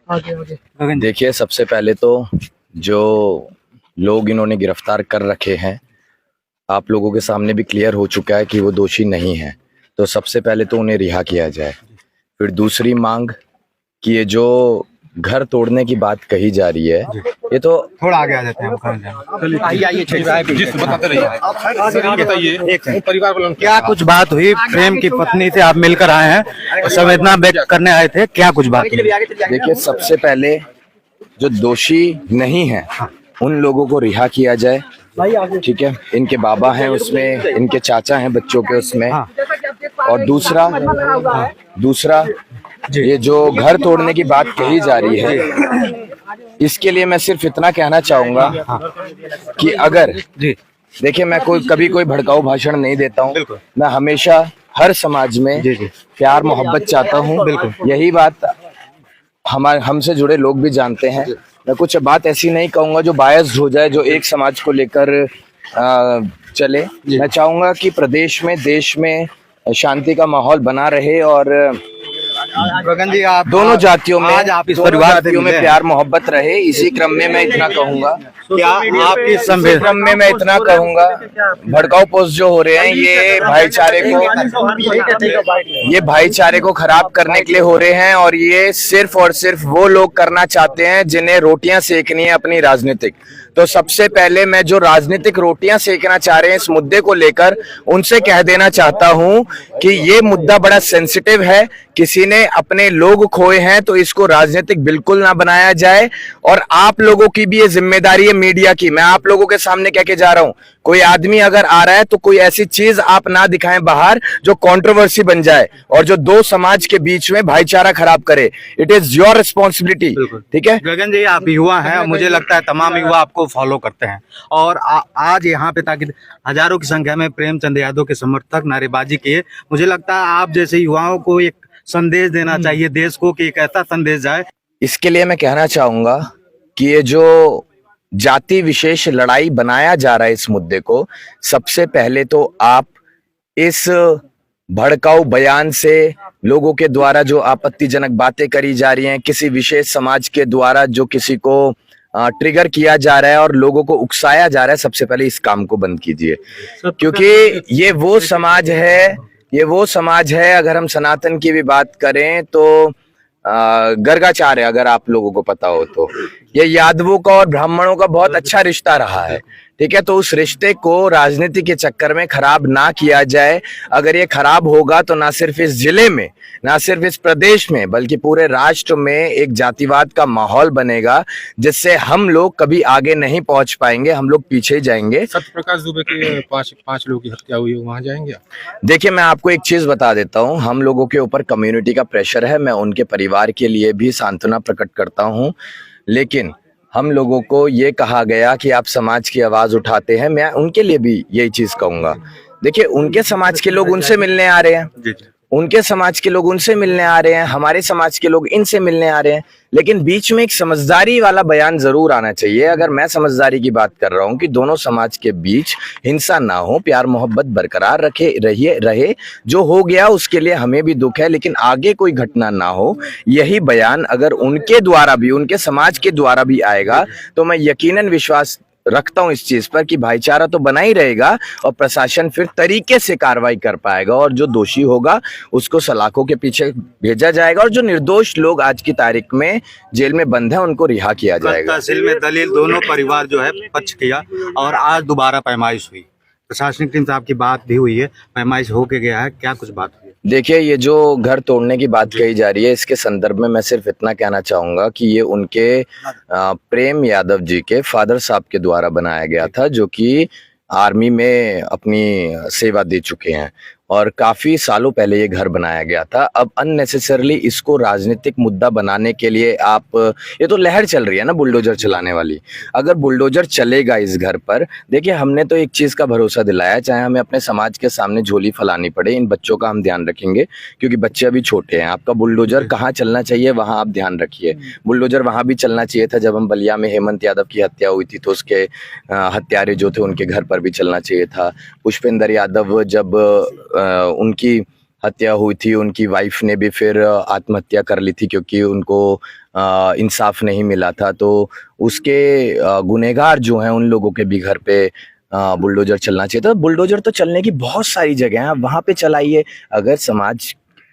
देखिए, सबसे पहले तो जो लोग इन्होंने गिरफ्तार कर रखे हैं, आप लोगों के सामने भी क्लियर हो चुका है कि वो दोषी नहीं है। तो सबसे पहले तो उन्हें रिहा किया जाए। फिर दूसरी मांग कि ये जो घर तोड़ने की बात कही जा रही है, ये तो थोड़ा आगे आ जाते हैं। बताइए परिवार वालों क्या कुछ बात हुई? प्रेम की पत्नी से आप मिलकर आए हैं, संवेदना व्यक्त करने आए थे, क्या कुछ बात हुई? देखिए, सबसे पहले जो दोषी नहीं है उन लोगों को रिहा किया जाए, ठीक है। इनके बाबा हैं उसमें, इनके चाचा हैं बच्चों के उसमें। और दूसरा ये जो घर तोड़ने की बात कही जा रही है, इसके लिए मैं सिर्फ इतना कहना चाहूंगा कि अगर देखिए, मैं कभी कोई भड़काऊ भाषण नहीं देता हूँ। मैं हमेशा हर समाज में प्यार मोहब्बत चाहता हूँ। यही बात हमसे जुड़े लोग भी जानते हैं। मैं कुछ बात ऐसी नहीं कहूंगा जो बायस्ड हो जाए, जो एक समाज को लेकर चले। मैं चाहूंगा कि प्रदेश में, देश में शांति का माहौल बना रहे और गगन जी, आप दोनों जातियों में, आज आप इस दोनों परिवार जातियों में प्यार मोहब्बत रहे। इसी क्रम में मैं इतना कहूंगा, क्या आप इस क्रम में मैं इतना कहूंगा, भड़काऊ पोस्ट जो हो रहे हैं ये भाईचारे को खराब करने के लिए हो रहे हैं। और ये सिर्फ और सिर्फ वो लोग करना चाहते हैं जिन्हें रोटियां सेकनी है अपनी राजनीतिक। तो सबसे पहले मैं जो राजनीतिक रोटियां सेकना चाह रहे हैं इस मुद्दे को लेकर, उनसे कह देना चाहता हूं कि ये मुद्दा बड़ा सेंसिटिव है। किसी ने अपने लोग खोए हैं तो इसको राजनीतिक बिल्कुल ना बनाया जाए। और आप लोगों की भी ये जिम्मेदारी है, मीडिया की। मैं आप लोगों के सामने कह के जा रहा हूं, कोई आदमी अगर आ रहा है तो कोई ऐसी चीज आप ना दिखाएं बाहर जो कंट्रोवर्सी बन जाए और जो दो समाज के बीच में भाईचारा खराब करे। इट इज योर रिस्पॉन्सिबिलिटी, ठीक है। गगन जी, आप युवा हैं, मुझे लगता है तमाम युवा आपको फॉलो करते हैं और आज यहाँ पे ताकि हजारों की संख्या में प्रेमचंद यादव के समर्थक नारेबाजी किए। मुझे लगता है आप जैसे युवाओं को एक संदेश देना चाहिए देश को कि एक ऐसा संदेश जाए। इसके लिए मैं कहना चाहूंगा कि ये जो जाति विशेष लड़ाई बनाया जा रहा है इस मुद्दे को, सबसे पहले तो आप इस भड़काऊ बयान से लोगों के द्वारा जो आपत्तिजनक बातें करी जा रही हैं, किसी विशेष समाज के द्वारा जो किसी को ट्रिगर किया जा रहा है और लोगों को उकसाया जा रहा है, सबसे पहले इस काम को बंद कीजिए। क्योंकि ये वो समाज है, अगर हम सनातन की भी बात करें तो गर्गाचार्य, अगर आप लोगों को पता हो तो, ये यादवों का और ब्राह्मणों का बहुत अच्छा रिश्ता रहा है, ठीक है। तो उस रिश्ते को राजनीति के चक्कर में खराब ना किया जाए। अगर ये खराब होगा तो ना सिर्फ इस जिले में, ना सिर्फ इस प्रदेश में, बल्कि पूरे राष्ट्र में एक जातिवाद का माहौल बनेगा, जिससे हम लोग कभी आगे नहीं पहुंच पाएंगे, हम लोग पीछे ही जाएंगे। सत्यप्रकाश दुबे के पांच लोगों की हत्या हुई, वहां जाएंगे? देखिए, मैं आपको एक चीज बता देता हूं, हम लोगों के ऊपर कम्युनिटी का प्रेशर है। मैं उनके परिवार के लिए भी सांत्वना प्रकट करता हूं, लेकिन हम लोगों को ये कहा गया कि आप समाज की आवाज उठाते हैं। मैं उनके लिए भी यही चीज कहूंगा। देखिए, उनके समाज के लोग उनसे मिलने आ रहे हैं, उनके समाज के लोग उनसे मिलने आ रहे हैं, हमारे समाज के लोग इनसे मिलने आ रहे हैं, लेकिन बीच में एक समझदारी वाला बयान जरूर आना चाहिए। अगर मैं समझदारी की बात कर रहा हूं कि दोनों समाज के बीच हिंसा ना हो, प्यार मोहब्बत बरकरार रहे। जो हो गया उसके लिए हमें भी दुख है, लेकिन आगे कोई घटना ना हो, यही बयान अगर उनके द्वारा भी, उनके समाज के द्वारा भी आएगा तो मैं यकीनन विश्वास रखता हूं इस चीज पर कि भाईचारा तो बना ही रहेगा और प्रशासन फिर तरीके से कार्रवाई कर पाएगा और जो दोषी होगा उसको सलाखों के पीछे भेजा जाएगा और जो निर्दोष लोग आज की तारीख में जेल में बंद हैं उनको रिहा किया जाएगा। तहसील में दलील दोनों परिवार जो है पक्ष किया और आज दोबारा पैमाइश हुई, प्रशासनिक टीम से आपकी बात भी हुई है, पैमाइश होके गया है, क्या कुछ बात हुई? देखिए, ये जो घर तोड़ने की बात कही जा रही है, इसके संदर्भ में मैं सिर्फ इतना कहना चाहूंगा कि ये उनके प्रेम यादव जी के फादर साहब के द्वारा बनाया गया था, जो कि आर्मी में अपनी सेवा दे चुके हैं और काफी सालों पहले ये घर बनाया गया था। अब अननेसेसरली इसको राजनीतिक मुद्दा बनाने के लिए आप, ये तो लहर चल रही है ना बुलडोजर चलाने वाली। अगर बुलडोजर चलेगा इस घर पर, देखिए हमने तो एक चीज का भरोसा दिलाया, चाहे हमें अपने समाज के सामने झोली फैलानी पड़े, इन बच्चों का हम ध्यान रखेंगे क्योंकि बच्चे अभी छोटे हैं। आपका बुलडोजर कहाँ चलना चाहिए वहां आप ध्यान रखिए। बुलडोजर वहां भी चलना चाहिए था जब हम बलिया में हेमंत यादव की हत्या हुई थी, तो उसके हत्यारे जो थे उनके घर पर भी चलना चाहिए था। पुष्पेंद्र यादव जब उनकी हत्या हुई थी, उनकी वाइफ ने भी फिर आत्महत्या कर ली थी क्योंकि उनको इंसाफ नहीं मिला था। तो उसके गुनहगार जो हैं उन लोगों के भी घर पे बुलडोजर चलना चाहिए था। बुलडोजर तो चलने की बहुत सारी जगह हैं, आप वहाँ पे चलाइए।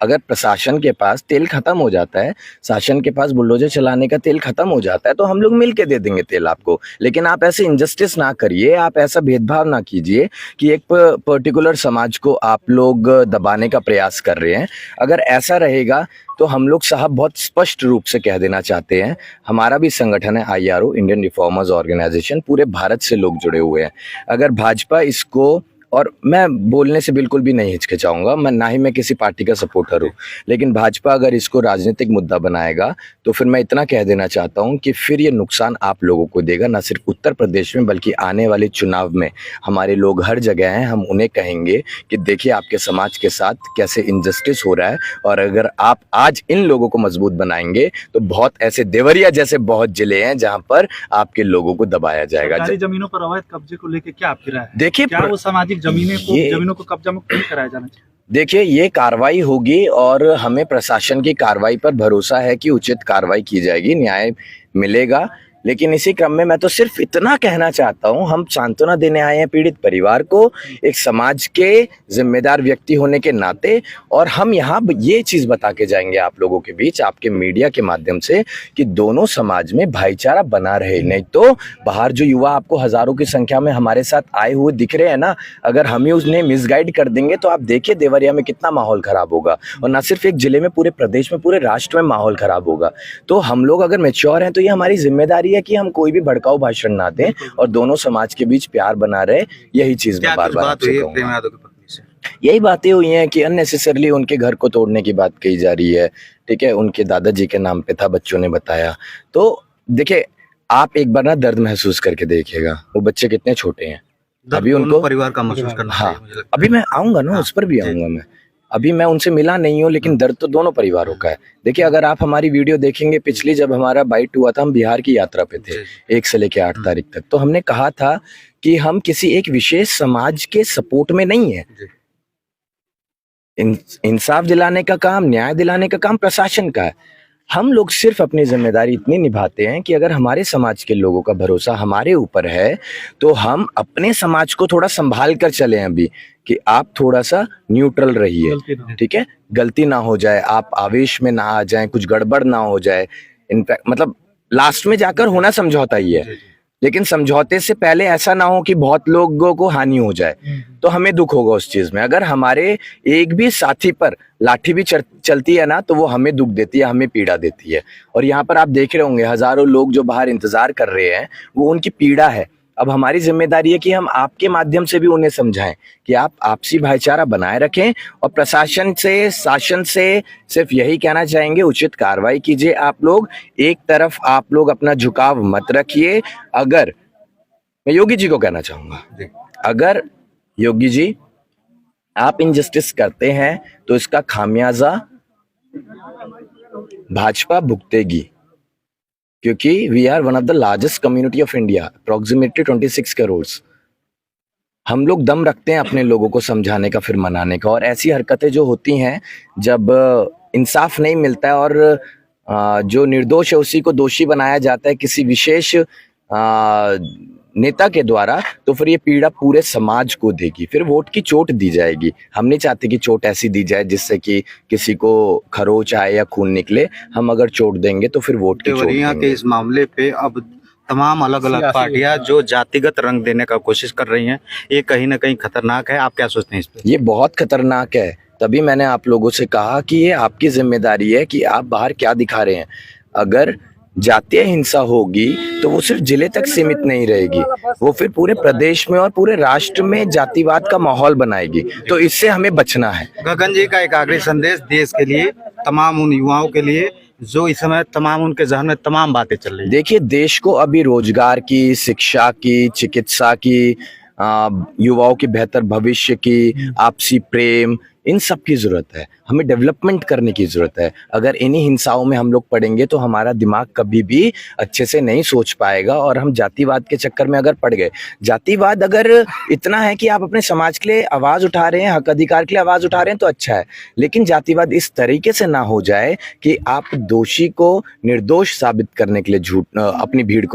अगर प्रशासन के पास तेल खत्म हो जाता है, शासन के पास बुलडोजर चलाने का तेल खत्म हो जाता है, तो हम लोग मिल के दे देंगे तेल आपको। लेकिन आप ऐसे इनजस्टिस ना करिए, आप ऐसा भेदभाव ना कीजिए कि एक पर्टिकुलर समाज को आप लोग दबाने का प्रयास कर रहे हैं। अगर ऐसा रहेगा तो हम लोग साहब बहुत स्पष्ट रूप से कह देना चाहते हैं, हमारा भी संगठन है IRO, इंडियन रिफॉर्मर्स ऑर्गेनाइजेशन, पूरे भारत से लोग जुड़े हुए हैं। अगर भाजपा इसको, और मैं बोलने से बिल्कुल भी नहीं हिचकिचाऊंगा, ना ही मैं किसी पार्टी का सपोर्टर हूँ, लेकिन भाजपा अगर इसको राजनीतिक मुद्दा बनाएगा तो फिर मैं इतना कह देना चाहता हूँ कि फिर ये नुकसान आप लोगों को देगा, ना सिर्फ उत्तर प्रदेश में बल्कि आने वाले चुनाव में हमारे लोग हर जगह हैं। हम उन्हें कहेंगे कि देखिए आपके समाज के साथ कैसे इनजस्टिस हो रहा है, और अगर आप आज इन लोगों को मजबूत बनाएंगे तो बहुत ऐसे देवरिया जैसे बहुत जिले हैं जहाँ पर आपके लोगों को दबाया जाएगा। सरकारी जमीनों पर अवैध कब्जे को लेकर क्या आपकी राय है? देखिए, क्या वो सामाजिक जमीनों को कब्जा मुक्त नहीं कराया जाना चाहिए? देखिए, ये कार्रवाई होगी और हमें प्रशासन की कार्रवाई पर भरोसा है कि उचित कार्रवाई की जाएगी, न्याय मिलेगा। लेकिन इसी क्रम में मैं तो सिर्फ इतना कहना चाहता हूँ, हम सांत्वना देने आए हैं पीड़ित परिवार को, एक समाज के जिम्मेदार व्यक्ति होने के नाते, और हम यहाँ ये चीज़ बता के जाएंगे आप लोगों के बीच, आपके मीडिया के माध्यम से, कि दोनों समाज में भाईचारा बना रहे। नहीं तो बाहर जो युवा आपको हजारों की संख्या में हमारे साथ आए हुए दिख रहे हैं ना, अगर हम ही उन्हें मिसगाइड कर देंगे तो आप देखिए देवरिया में कितना माहौल खराब होगा, और ना सिर्फ एक जिले में, पूरे प्रदेश में, पूरे राष्ट्र में माहौल खराब होगा। तो हम लोग अगर मैच्योर हैं तो ये हमारी जिम्मेदारी है कि हम कोई भी भड़काऊ भाषण ना दें और दोनों समाज के बीच प्यार बना रहे। यही चीज मैं बार बार आपसे कहूंगा। यही बातें हुई हैं कि अननेसेसरली उनके घर को तोड़ने की बात कही जा रही है, ठीक है, उनके दादाजी के नाम पे था, बच्चों ने बताया। तो देखिए, आप एक बार ना दर्द महसूस करके देखिएगा, वो बच्चे कितने छोटे हैं, अभी उनको परिवार का महसूस करना। हाँ, अभी मैं आऊंगा ना, उस पर भी आऊंगा मैं। अभी मैं उनसे मिला नहीं हूँ, लेकिन दर्द तो दोनों परिवारों का है। देखिए, अगर आप हमारी वीडियो देखेंगे, पिछली जब हमारा बाइट हुआ था, हम बिहार की यात्रा पे थे 1 से लेकर 8 तारीख तक, तो हमने कहा था कि हम किसी एक विशेष समाज के सपोर्ट में नहीं है। इंसाफ दिलाने का काम, न्याय दिलाने का काम प्रशासन का है। हम लोग सिर्फ अपनी जिम्मेदारी इतनी निभाते हैं कि अगर हमारे समाज के लोगों का भरोसा हमारे ऊपर है तो हम अपने समाज को थोड़ा संभाल कर चलें, अभी कि आप थोड़ा सा न्यूट्रल रहिए, ठीक है, गलती ना हो जाए, आप आवेश में ना आ जाएं, कुछ गड़बड़ ना हो जाए। इनफैक्ट मतलब लास्ट में जाकर होना समझौता ही है, लेकिन समझौते से पहले ऐसा ना हो कि बहुत लोगों को हानि हो जाए, तो हमें दुख होगा उस चीज में। अगर हमारे एक भी साथी पर लाठी भी चलती है ना, तो वो हमें दुख देती है, हमें पीड़ा देती है। और यहाँ पर आप देख रहे होंगे हजारों लोग जो बाहर इंतजार कर रहे हैं, वो उनकी पीड़ा है। अब हमारी जिम्मेदारी है कि हम आपके माध्यम से भी उन्हें समझाएं कि आप आपसी भाईचारा बनाए रखें, और प्रशासन से, शासन से सिर्फ यही कहना चाहेंगे, उचित कार्रवाई कीजिए। आप लोग एक तरफ आप लोग अपना झुकाव मत रखिए। अगर मैं योगी जी को कहना चाहूंगा, अगर योगी जी आप इनजस्टिस करते हैं तो इसका खामियाजा भाजपा भुगतेगी, क्योंकि we are one of the largest community of India, approximately 26 crore. हम लोग दम रखते हैं अपने लोगों को समझाने का, फिर मनाने का, और ऐसी हरकतें जो होती हैं जब इंसाफ नहीं मिलता है और जो निर्दोष है उसी को दोषी बनाया जाता है किसी विशेष नेता के द्वारा, तो फिर ये पीड़ा पूरे समाज को देगी, फिर वोट की चोट दी जाएगी। हम नहीं चाहते कि चोट ऐसी दी जाए जिससे कि किसी को खरोच आए या खून निकले। हम अगर चोट देंगे तो फिर वोट की चोट देंगे। के इस मामले पे अब तमाम अलग अलग पार्टियां जो जातिगत रंग देने का कोशिश कर रही हैं, ये कहीं ना कहीं खतरनाक है। आप क्या सोचते हैं इस पे? ये बहुत खतरनाक है, तभी मैंने आप लोगों से कहा कि ये आपकी जिम्मेदारी है कि आप बाहर क्या दिखा रहे हैं। अगर जातीय हिंसा होगी तो वो सिर्फ जिले तक सीमित नहीं रहेगी, वो फिर पूरे प्रदेश में और पूरे राष्ट्र में जातिवाद का माहौल बनाएगी। तो इससे हमें बचना है। गगन जी का एक आखिरी संदेश देश के लिए, तमाम उन युवाओं के लिए जो इस समय तमाम उनके जहन में तमाम बातें चल रही है। देखिए, देश को अभी रोजगार की, शिक्षा की, चिकित्सा की युवाओं की बेहतर भविष्य की, आपसी प्रेम, इन सब की ज़रूरत है। हमें डेवलपमेंट करने की ज़रूरत है। अगर इन्हीं हिंसाओं में हम लोग पड़ेंगे तो हमारा दिमाग कभी भी अच्छे से नहीं सोच पाएगा और हम जातिवाद के चक्कर में अगर पड़ गए, जातिवाद अगर इतना है कि आप अपने समाज के लिए आवाज़ उठा रहे हैं, हक अधिकार के लिए आवाज़ उठा रहे हैं तो अच्छा है, लेकिन जातिवाद इस तरीके से ना हो जाए कि आप दोषी को निर्दोष साबित करने के लिए अपनी भीड़ को